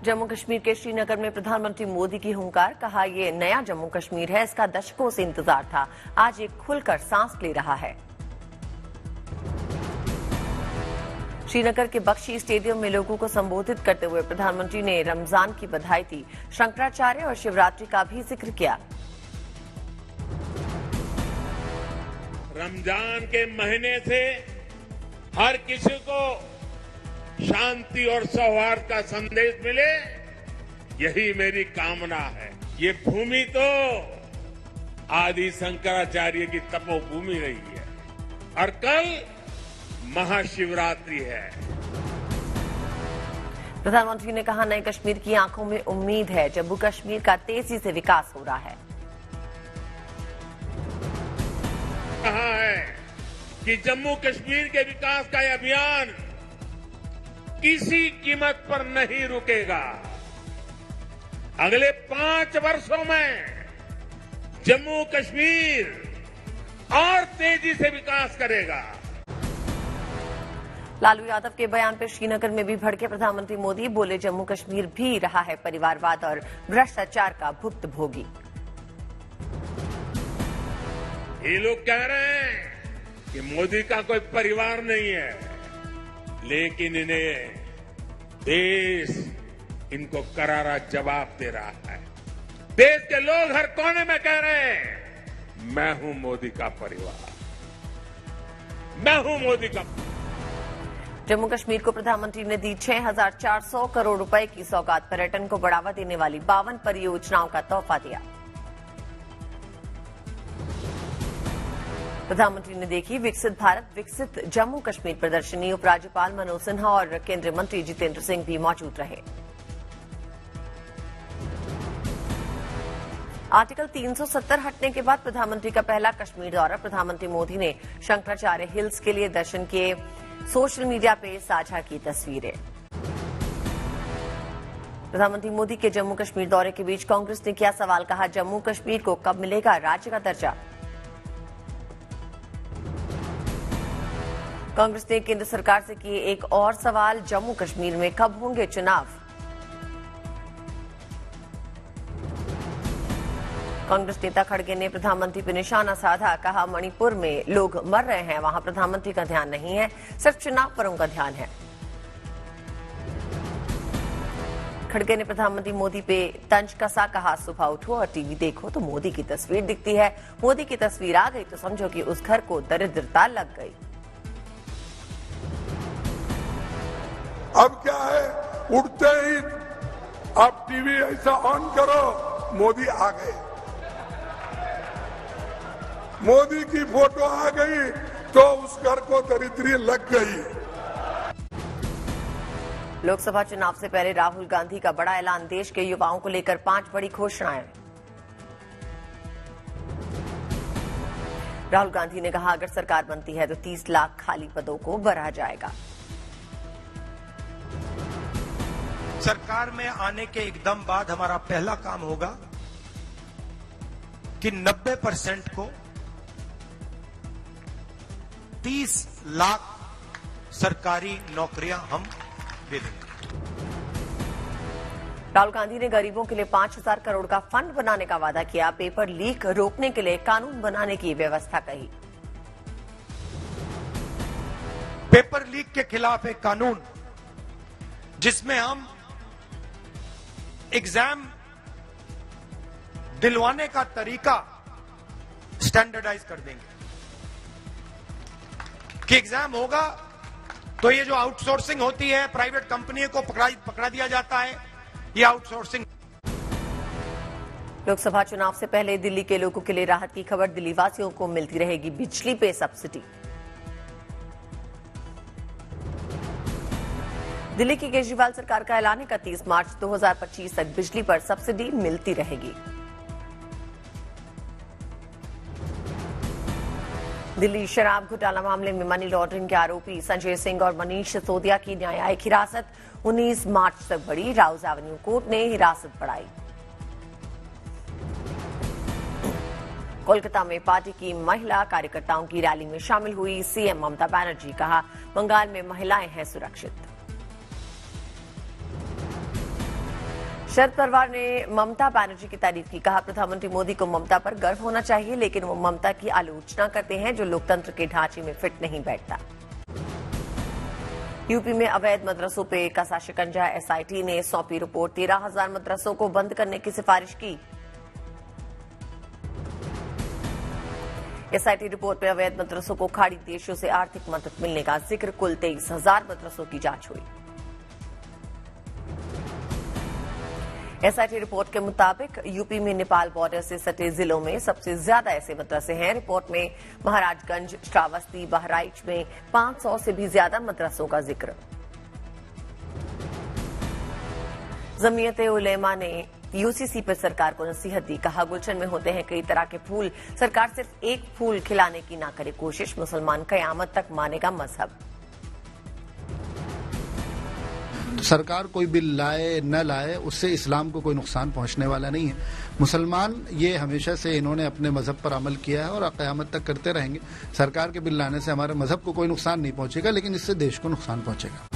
जम्मू कश्मीर के श्रीनगर में प्रधानमंत्री मोदी की हुंकार, कहा ये नया जम्मू कश्मीर है, इसका दशकों से इंतजार था, आज ये खुलकर सांस ले रहा है। श्रीनगर के बख्शी स्टेडियम में लोगों को संबोधित करते हुए प्रधानमंत्री ने रमजान की बधाई दी, शंकराचार्य और शिवरात्रि का भी जिक्र किया। रमजान के महीने से हर किसी को शांति और सौहार्द का संदेश मिले, यही मेरी कामना है। ये भूमि तो आदि शंकराचार्य की तपोभूमि रही है और कल महाशिवरात्रि है। प्रधानमंत्री ने कहा, नए कश्मीर की आंखों में उम्मीद है, जम्मू कश्मीर का तेजी से विकास हो रहा है। कहा है कि जम्मू कश्मीर के विकास का यह अभियान किसी कीमत पर नहीं रुकेगा। अगले 5 वर्षों में जम्मू कश्मीर और तेजी से विकास करेगा। लालू यादव के बयान पर श्रीनगर में भी भड़के प्रधानमंत्री मोदी, बोले जम्मू कश्मीर भी रहा है परिवारवाद और भ्रष्टाचार का भुक्तभोगी। ये लोग कह रहे हैं कि मोदी का कोई परिवार नहीं है, लेकिन इन्हें देश इनको करारा जवाब दे रहा है। देश के लोग हर कोने में कह रहे हैं, मैं हूं मोदी का परिवार, मैं हूं मोदी का। जम्मू कश्मीर को प्रधानमंत्री ने दी 6,400 करोड़ रुपए की सौगात, पर्यटन को बढ़ावा देने वाली 52 परियोजनाओं का तोहफा दिया। प्रधानमंत्री ने देखी विकसित भारत विकसित जम्मू कश्मीर प्रदर्शनी, उपराज्यपाल मनोज सिन्हा और केंद्रीय मंत्री जितेंद्र सिंह भी मौजूद रहे। आर्टिकल 370 हटने के बाद प्रधानमंत्री का पहला कश्मीर दौरा, प्रधानमंत्री मोदी ने शंकराचार्य हिल्स के लिए दर्शन किए, सोशल मीडिया पे साझा की तस्वीरें। प्रधानमंत्री मोदी के जम्मू कश्मीर दौरे के बीच कांग्रेस ने किया सवाल, कहा जम्मू कश्मीर को कब मिलेगा राज्य का दर्जा। कांग्रेस ने केंद्र सरकार से किए एक और सवाल, जम्मू कश्मीर में कब होंगे चुनाव। कांग्रेस नेता खड़गे ने प्रधानमंत्री पर निशाना साधा, कहा मणिपुर में लोग मर रहे हैं, वहां प्रधानमंत्री का ध्यान नहीं है, सिर्फ चुनाव पर उनका ध्यान है। खड़गे ने प्रधानमंत्री मोदी पे तंज कसा, कहा सुबह उठो और टीवी देखो तो मोदी की तस्वीर दिखती है, मोदी की तस्वीर आ गई तो समझो कि उस घर को दरिद्रता लग गई। अब क्या है, उठते ही आप टीवी ऐसा ऑन करो, मोदी आ गए, मोदी की फोटो आ गई तो उस घर को दरिद्री लग गई। लोकसभा चुनाव से पहले राहुल गांधी का बड़ा ऐलान, देश के युवाओं को लेकर 5 बड़ी घोषणाएं। राहुल गांधी ने कहा, अगर सरकार बनती है तो 30 लाख खाली पदों को भरा जाएगा। सरकार में आने के एकदम बाद हमारा पहला काम होगा कि 90% को 30 लाख सरकारी नौकरियां हम दे देंगे। राहुल गांधी ने गरीबों के लिए 5,000 करोड़ का फंड बनाने का वादा किया, पेपर लीक रोकने के लिए कानून बनाने की व्यवस्था कही। पेपर लीक के खिलाफ एक कानून जिसमें हम एग्जाम दिलवाने का तरीका स्टैंडर्डाइज कर देंगे कि एग्जाम होगा तो ये जो आउटसोर्सिंग होती है, प्राइवेट कंपनियों को पकड़ा दिया जाता है, ये आउटसोर्सिंग। लोकसभा चुनाव से पहले दिल्ली के लोगों के लिए राहत की खबर, दिल्ली वासियों को मिलती रहेगी बिजली पे सब्सिडी। दिल्ली की केजरीवाल सरकार का ऐलान है, 31 मार्च 2025 तक बिजली पर सब्सिडी मिलती रहेगी। दिल्ली शराब घोटाला मामले में मनी लॉन्ड्रिंग के आरोपी संजय सिंह और मनीष सिसोदिया की न्यायिक हिरासत 19 मार्च तक बढ़ी, राउज एवेन्यू कोर्ट ने हिरासत बढ़ाई। कोलकाता में पार्टी की महिला कार्यकर्ताओं की रैली में शामिल हुई सीएम ममता बनर्जी, कहा बंगाल में महिलाएं हैं सुरक्षित। शरद पवार ने ममता बनर्जी की तारीफ की। कहा, प्रधानमंत्री मोदी को ममता पर गर्व होना चाहिए, लेकिन वो ममता की आलोचना करते हैं जो लोकतंत्र के ढांचे में फिट नहीं बैठता। यूपी में अवैध मदरसों पे कसा शिकंजा। एसआईटी ने सौंपी रिपोर्ट। 13,000 मदरसों को बंद करने की सिफारिश की। एसआईटी रिपोर्ट में अवैध मदरसों को खाड़ी देशों से आर्थिक मदद मिलने का जिक्र। कुल 23,000 मदरसों की जांच हुई। एसआईटी रिपोर्ट के मुताबिक यूपी में नेपाल बॉर्डर से सटे जिलों में सबसे ज्यादा ऐसे मदरसे हैं। रिपोर्ट में महाराजगंज, श्रावस्ती, बहराइच में 500 से भी ज्यादा मदरसों का जिक्र। जमीयत-ए-उलेमा ने यूसीसी पर सरकार को नसीहत दी। कहा, गुलशन में होते हैं कई तरह के फूल, सरकार सिर्फ एक फूल खिलाने की ना करे कोशिश। मुसलमान कयामत तक मानेगा मजहब। सरकार कोई बिल लाए न लाए, उससे इस्लाम को कोई नुकसान पहुंचने वाला नहीं है। मुसलमान ये हमेशा से इन्होंने अपने मजहब पर अमल किया है और क़यामत तक करते रहेंगे। सरकार के बिल लाने से हमारे मजहब को कोई नुकसान नहीं पहुंचेगा, लेकिन इससे देश को नुकसान पहुंचेगा।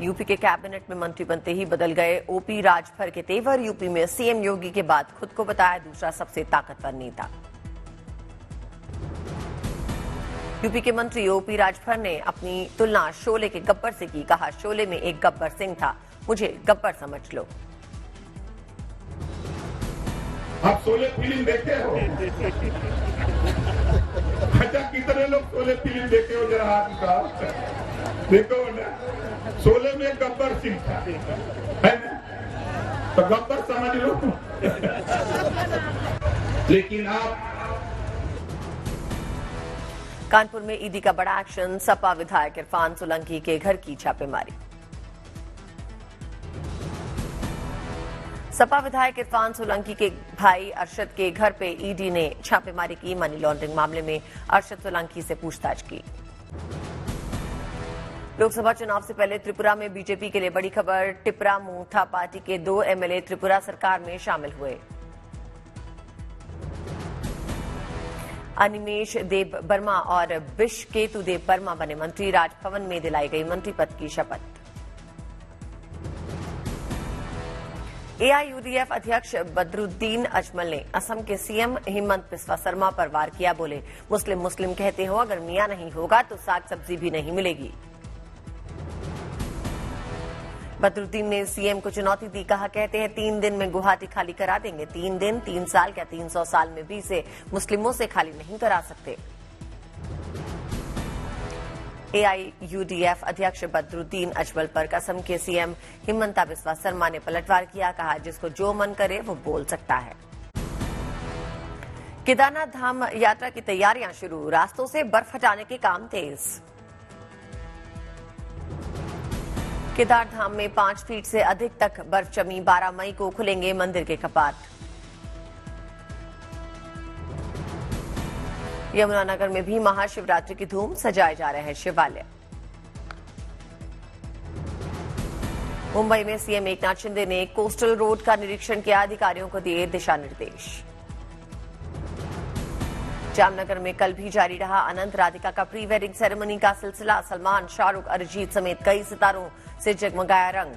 यूपी के कैबिनेट में मंत्री बनते ही बदल गए ओपी राजभर के तेवर। यूपी में सीएम योगी के बाद खुद को बताया दूसरा सबसे ताकतवर नेता। यूपी के मंत्री ओपी राजभर ने अपनी तुलना शोले के गब्बर से की। कहा, शोले में एक गब्बर सिंह था, मुझे गब्बर समझ लो। आप शोले फिल्म देखे हो? अच्छा, कितने लोग शोले फिल्म देखे हो? जरा हाथ उठाओ। देखो ना, शोले में गब्बर सिंह था, है ना? तो गब्बर समझ लो। लेकिन आप कानपुर में ईडी का बड़ा एक्शन। सपा विधायक इरफान सोलंकी के घर की छापेमारी। सपा विधायक इरफान सोलंकी के भाई अरशद के घर पे ईडी ने छापेमारी की। मनी लॉन्ड्रिंग मामले में अरशद सोलंकी से पूछताछ की। लोकसभा चुनाव से पहले त्रिपुरा में बीजेपी के लिए बड़ी खबर। टिपरा मूंगथा पार्टी के 2 एमएलए त्रिपुरा सरकार में शामिल हुए। अनिमेश देव वर्मा और बिश्केतु देव वर्मा बने मंत्री। राजभवन में दिलाई गई मंत्री पद की शपथ। एआईयूडीएफ अध्यक्ष बदरुद्दीन अजमल ने असम के सीएम हेमंत बिस्वा शर्मा पर वार किया। बोले, मुस्लिम कहते हो, अगर मियां नहीं होगा तो साग सब्जी भी नहीं मिलेगी। बदरुद्दीन ने सीएम को चुनौती दी। कहा, कहते हैं 3 दिन में गुवाहाटी खाली करा देंगे। 3 दिन, 3 साल, क्या 300 साल में भी इसे मुस्लिमों से खाली नहीं करा सकते। एआईयूडीएफ अध्यक्ष बदरुद्दीन अजमल पर असम के सीएम हिमंता बिस्वा शर्मा ने पलटवार किया। कहा, जिसको जो मन करे वो बोल सकता है। केदारनाथ धाम यात्रा की तैयारियां शुरू। रास्तों से बर्फ हटाने के काम तेज। केदार धाम में 5 फीट से अधिक तक बर्फ जमी। 12 मई को खुलेंगे मंदिर के कपाट। यमुनानगर में भी महाशिवरात्रि की धूम। सजाए जा रहे हैं शिवालय। मुंबई में सीएम एकनाथ शिंदे ने कोस्टल रोड का निरीक्षण किया। अधिकारियों को दिए दिशा निर्देश। जामनगर में कल भी जारी रहा अनंत राधिका का प्री वेडिंग सेरेमनी का सिलसिला। सलमान, शाहरुख, अरिजीत समेत कई सितारों से जगमगाया रंग।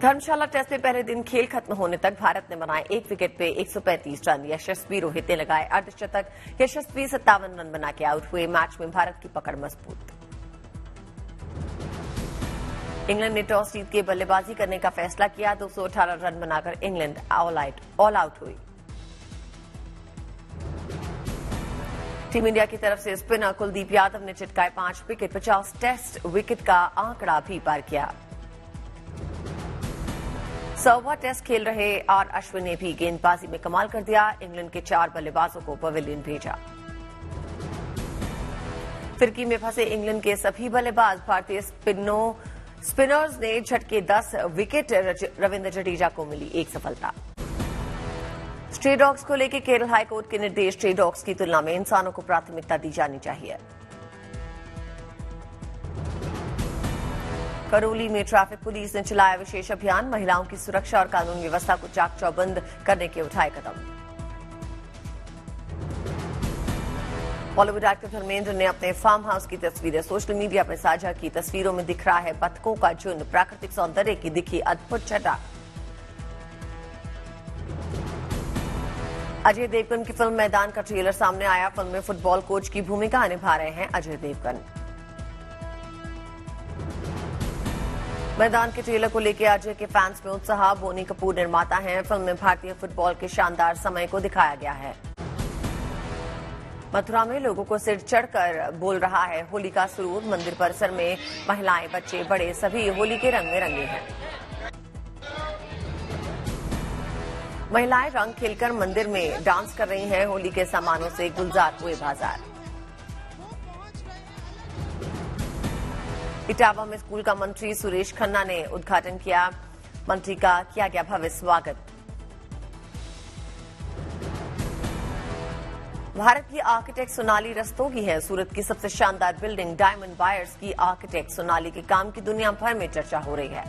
धर्मशाला टेस्ट में पहले दिन खेल खत्म होने तक भारत ने बनाए 1 विकेट पे 135 रन। यशस्वी रोहित ने लगाए अर्धशतक। यशस्वी 57 रन बना के आउट हुए। मैच में भारत की पकड़ मजबूत। इंग्लैंड ने टॉस जीत के बल्लेबाजी करने का फैसला किया। 218 रन बनाकर इंग्लैंड ऑल आउट हुई। टीम इंडिया की तरफ से स्पिनर कुलदीप यादव ने चिटकाए 5 विकेट। 50 टेस्ट विकेट का आंकड़ा भी पार किया। 100वां टेस्ट खेल रहे आर अश्विन ने भी गेंदबाजी में कमाल कर दिया। इंग्लैंड के 4 बल्लेबाजों को पवेलियन भेजा। फिरकी में फंसे इंग्लैंड के सभी बल्लेबाज। भारतीय स्पिनर्स ने झटके 10 विकेट। रविंद्र जडेजा को मिली 1 सफलता। स्ट्रे डॉग्स को लेकर केरल हाईकोर्ट के निर्देश। स्ट्रे डॉग्स की तुलना में इंसानों को प्राथमिकता दी जानी चाहिए। करौली में ट्रैफिक पुलिस ने चलाया विशेष अभियान। महिलाओं की सुरक्षा और कानून व्यवस्था को चाक चौबंद करने के उठाए कदम। बॉलीवुड एक्टर धर्मेंद्र ने अपने फार्म हाउस की तस्वीरें सोशल मीडिया पर साझा की। तस्वीरों में दिख रहा है बतखों का झुंड। प्राकृतिक सौंदर्य की दिखी अद्भुत छटा। अजय देवगन की फिल्म मैदान का ट्रेलर सामने आया। फिल्म में फुटबॉल कोच की भूमिका निभा रहे हैं अजय देवगन। मैदान के ट्रेलर को लेकर अजय के फैंस में उत्साह। बोनी कपूर निर्माता हैं। फिल्म में भारतीय फुटबॉल के शानदार समय को दिखाया गया है। मथुरा में लोगों को सिर चढ़कर बोल रहा है होली का सुरूर। मंदिर परिसर में महिलाएं, बच्चे, बड़े सभी होली के रंग में रंगे हैं। महिलाएं रंग खेलकर मंदिर में डांस कर रही हैं। होली के सामानों से गुलजार हुए बाजार। इटावा में स्कूल का मंत्री सुरेश खन्ना ने उद्घाटन किया। मंत्री का किया गया भव्य स्वागत। भारत की आर्किटेक्ट सोनाली रस्तोगी है। सूरत की सबसे शानदार बिल्डिंग डायमंड बायर्स की आर्किटेक्ट सोनाली के काम की दुनिया भर में चर्चा हो रही है।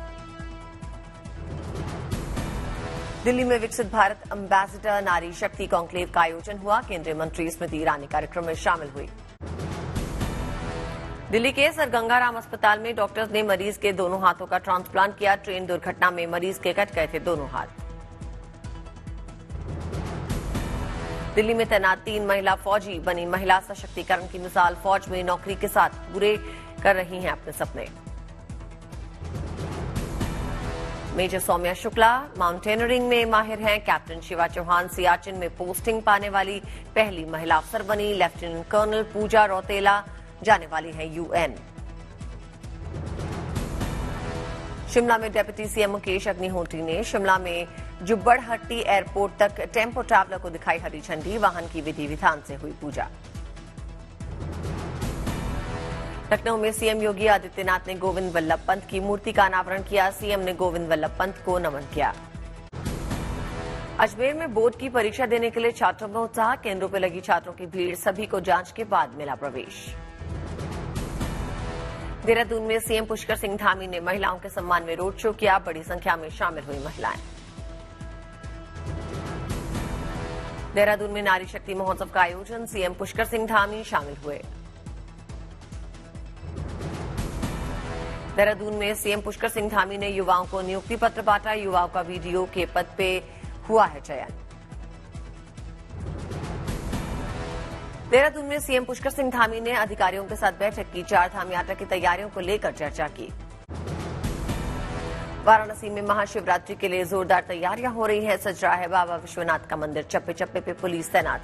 दिल्ली में विकसित भारत एम्बेसडर नारी शक्ति कॉन्क्लेव का आयोजन हुआ। केंद्रीय मंत्री स्मृति ईरानी कार्यक्रम में शामिल हुई। दिल्ली के सर गंगाराम अस्पताल में डॉक्टर्स ने मरीज के दोनों हाथों का ट्रांसप्लांट किया। ट्रेन दुर्घटना में मरीज के कट गए थे दोनों हाथ। दिल्ली में तैनात 3 महिला फौजी बनी महिला सशक्तिकरण की मिसाल। फौज में नौकरी के साथ पूरे कर रही हैं अपने सपने। मेजर सौम्या शुक्ला माउंटेनरिंग में माहिर हैं। कैप्टन शिवा चौहान सियाचिन में पोस्टिंग पाने वाली पहली महिला अफसर बनी। लेफ्टिनेंट कर्नल पूजा रौतेला जाने वाली है यूएन। शिमला में डिप्टी सीएम मुकेश अग्निहोत्री ने शिमला में जुब्बड़हट्टी एयरपोर्ट तक टेम्पो ट्रैवलर को दिखाई हरी झंडी। वाहन की विधि विधान से हुई पूजा। लखनऊ में सीएम योगी आदित्यनाथ ने गोविंद वल्लभ पंत की मूर्ति का अनावरण किया। सीएम ने गोविंद वल्लभ पंत को नमन किया। अजमेर में बोर्ड की परीक्षा देने के लिए छात्रों में उत्साह। केंद्रों पर लगी छात्रों की भीड़। सभी को जांच के बाद मिला प्रवेश। देहरादून में सीएम पुष्कर सिंह धामी ने महिलाओं के सम्मान में रोड शो किया। बड़ी संख्या में शामिल हुई महिलाएं। देहरादून में नारी शक्ति महोत्सव का आयोजन। सीएम पुष्कर सिंह धामी शामिल हुए। देहरादून में सीएम पुष्कर सिंह धामी ने युवाओं को नियुक्ति पत्र बांटा। युवाओं का वीडियो के पद पे हुआ है चयन। देहरादून में सीएम पुष्कर सिंह धामी ने अधिकारियों के साथ बैठक की। 4 धाम यात्रा की तैयारियों को लेकर चर्चा की। वाराणसी में महाशिवरात्रि के लिए जोरदार तैयारियां हो रही हैं। सज रहा है बाबा विश्वनाथ का मंदिर। चप्पे चप्पे पे पुलिस तैनात।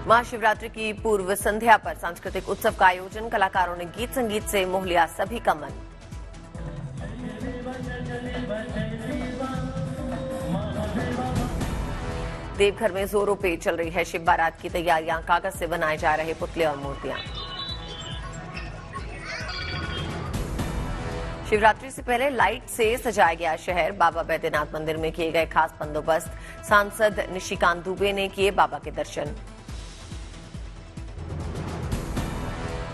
महाशिवरात्रि की पूर्व संध्या पर सांस्कृतिक उत्सव का आयोजन। कलाकारों ने गीत संगीत से मोह लिया सभी का मन। देवघर में जोरों पे चल रही है शिव बारात की तैयारियां। कागज से बनाए जा रहे पुतले और मूर्तियां। शिवरात्रि से पहले लाइट से सजाया गया शहर। बाबा बैद्यनाथ मंदिर में किए गए खास बंदोबस्त। सांसद निशिकांत दुबे ने किए बाबा के दर्शन।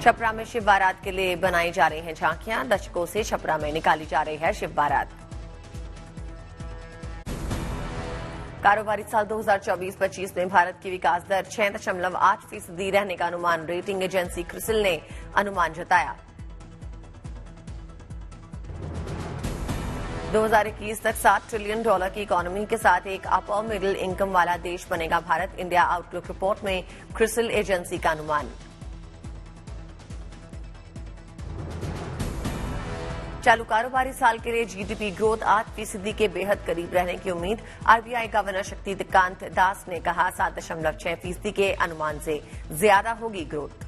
छपरा में शिव बारात के लिए बनाई जा रही हैं झांकियां। दशकों से छपरा में निकाली जा रही है शिव बारात। कारोबारी साल 2024-25 में भारत की विकास दर 6.8% रहने का अनुमान रेटिंग एजेंसी क्रिसिल ने अनुमान जताया। 2021 तक $7 ट्रिलियन की इकोनॉमी के साथ एक अपर मिडिल इनकम वाला देश बनेगा भारत। इंडिया आउटलुक रिपोर्ट में क्रिसिल एजेंसी का अनुमान। चालू कारोबारी साल के लिए जीडीपी ग्रोथ 8% के बेहद करीब रहने की उम्मीद। आरबीआई गवर्नर शक्तिकांत दास ने कहा 7.6% के अनुमान से ज्यादा होगी ग्रोथ।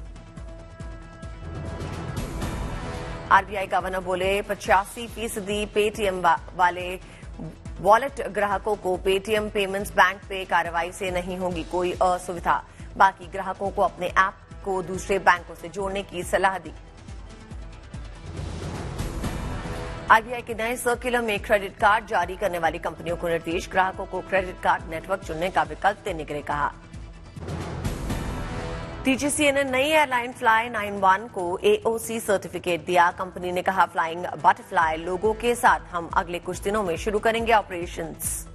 आरबीआई गवर्नर बोले 85% पेटीएम वाले वॉलेट ग्राहकों को पेटीएम पेमेंट्स बैंक पे कार्रवाई से नहीं होगी कोई असुविधा। बाकी ग्राहकों को अपने ऐप को दूसरे बैंकों से जोड़ने की सलाह दी। आरबीआई के नए सर्कुलर में क्रेडिट कार्ड जारी करने वाली कंपनियों को निर्देश। ग्राहकों को क्रेडिट कार्ड नेटवर्क चुनने का विकल्प देने के लिए कहा। टीजीसीए ने नई एयरलाइन फ्लाई 91 को एओसी सर्टिफिकेट दिया। कंपनी ने कहा फ्लाइंग बटरफ्लाई लोगों के साथ हम अगले कुछ दिनों में शुरू करेंगे ऑपरेशंस।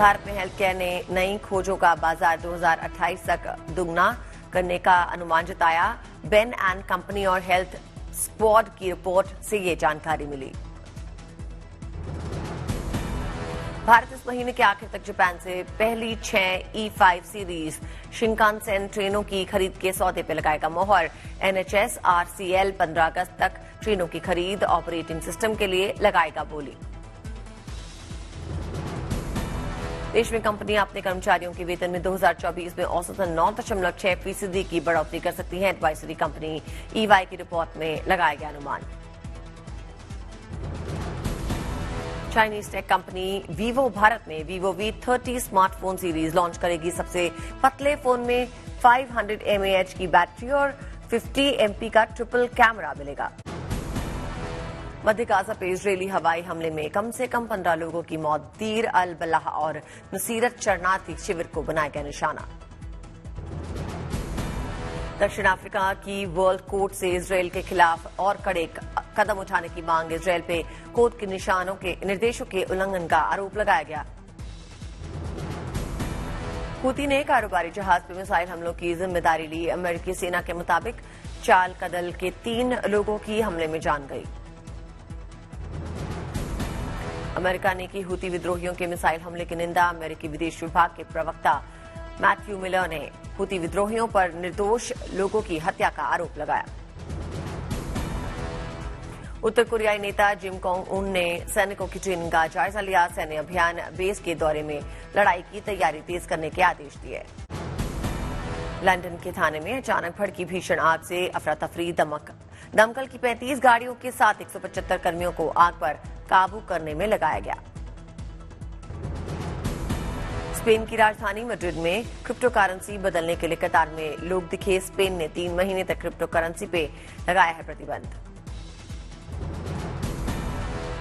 भारत में हेल्थ केयर ने नई खोजों का बाजार 2028 तक दुगना करने का अनुमान जताया। बेन एंड कंपनी और हेल्थ स्क्वाड की रिपोर्ट से ये जानकारी मिली। भारत इस महीने के आखिर तक जापान से पहली 6 E5 सीरीज शिंकानसेन ट्रेनों की खरीद के सौदे पर लगाएगा मोहर। NHS RCL 15 अगस्त तक ट्रेनों की खरीद ऑपरेटिंग सिस्टम के लिए लगाएगा बोली। देश में कंपनियां अपने कर्मचारियों के वेतन में 2024 में औसतन 9.6% की बढ़ोतरी कर सकती हैं। एडवाइजरी कंपनी EY की रिपोर्ट में लगाया गया अनुमान। Chinese tech company Vivo Bharat में Vivo V30 smartphone series launch करेगी। सबसे पतले फोन में 500 mAh की बैटरी और 50 MP का ट्रिपल कैमरा मिलेगा। मध्य गाजा पे इजरायली हवाई हमले में कम से कम 15 लोगों की मौत। दीर अल बलाह और नुसीरत शरणार्थी शिविर को बनाया गया निशाना। दक्षिण अफ्रीका की वर्ल्ड कोर्ट से इजरायल के खिलाफ और कड़े कदम उठाने की मांग। इजरायल पे कोर्ट के निर्देशों के उल्लंघन का आरोप लगाया गया। हूती ने कारोबारी जहाज पर मिसाइल हमलों की जिम्मेदारी ली। अमेरिकी सेना के मुताबिक चाल कदल के 3 लोगों की हमले में जान गई। अमेरिका ने की हूती विद्रोहियों के मिसाइल हमले की निंदा। अमेरिकी विदेश विभाग के प्रवक्ता मैथ्यू मिलर ने हूती विद्रोहियों पर निर्दोष लोगों की हत्या का आरोप लगाया। उत्तर कोरियाई नेता जिम जोंग उन ने सैनिकों की ट्रेनिंग का जायजा लिया। सैन्य अभियान बेस के दौरे में लड़ाई की तैयारी तेज करने के आदेश दिए। लंदन के थाने में अचानक भड़की भीषण आग से अफरा तफरी। दमकल की 35 गाड़ियों के साथ 175 कर्मियों को आग पर काबू करने में लगाया गया। स्पेन की राजधानी मैड्रिड में क्रिप्टो करेंसी बदलने के लिए कतार में लोग दिखे। स्पेन ने 3 महीने तक क्रिप्टो करेंसी पे लगाया है प्रतिबंध।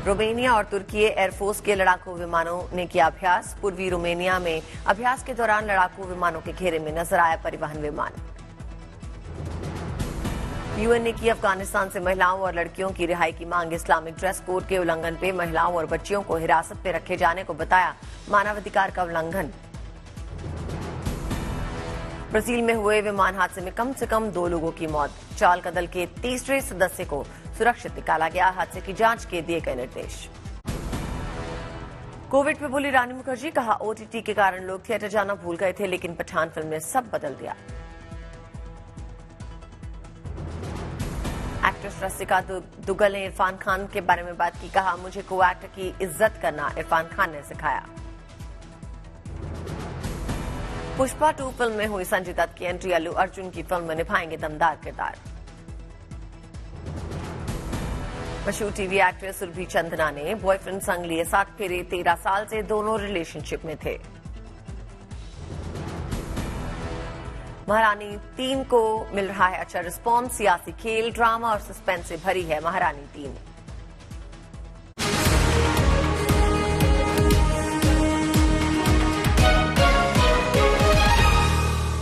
रोमेनिया और तुर्की एयरफोर्स के लड़ाकू विमानों ने किया अभ्यास। पूर्वी रोमेनिया में अभ्यास के दौरान लड़ाकू विमानों के घेरे में नजर आया परिवहन विमान। UN ने की अफगानिस्तान से महिलाओं और लड़कियों की रिहाई की मांग। इस्लामिक ड्रेस कोड के उल्लंघन पे महिलाओं और बच्चियों को हिरासत में रखे जाने को बताया मानवाधिकार का उल्लंघन। ब्राजील में हुए विमान हादसे में कम से कम 2 लोगों की मौत। चाल कदल के तीसरे सदस्य को सुरक्षित निकाला गया। हादसे की जांच के दिए गए निर्देश। कोविड पे बोली रानी मुखर्जी, कहा OTT के कारण लोग थिएटर जाना भूल गए थे, लेकिन पठान फिल्म ने सब बदल दिया। एक्ट्रेस रसिका दुग्गल ने इरफान खान के बारे में बात की। कहा, मुझे को एक्टर की इज्जत करना इरफान खान ने सिखाया। पुष्पा 2 फिल्म में हुई संजय दत्त की एंट्री। अल्लू अर्जुन की फिल्म में निभाएंगे दमदार किरदार। मशहूर टीवी एक्ट्रेस सुरभि चंदना ने बॉयफ्रेंड संग लिए 7 फेरे। 13 साल से दोनों रिलेशनशिप में थे। महारानी 3 को मिल रहा है अच्छा रिस्पॉन्स। सियासी खेल, ड्रामा और सस्पेंस से भरी है महारानी 3।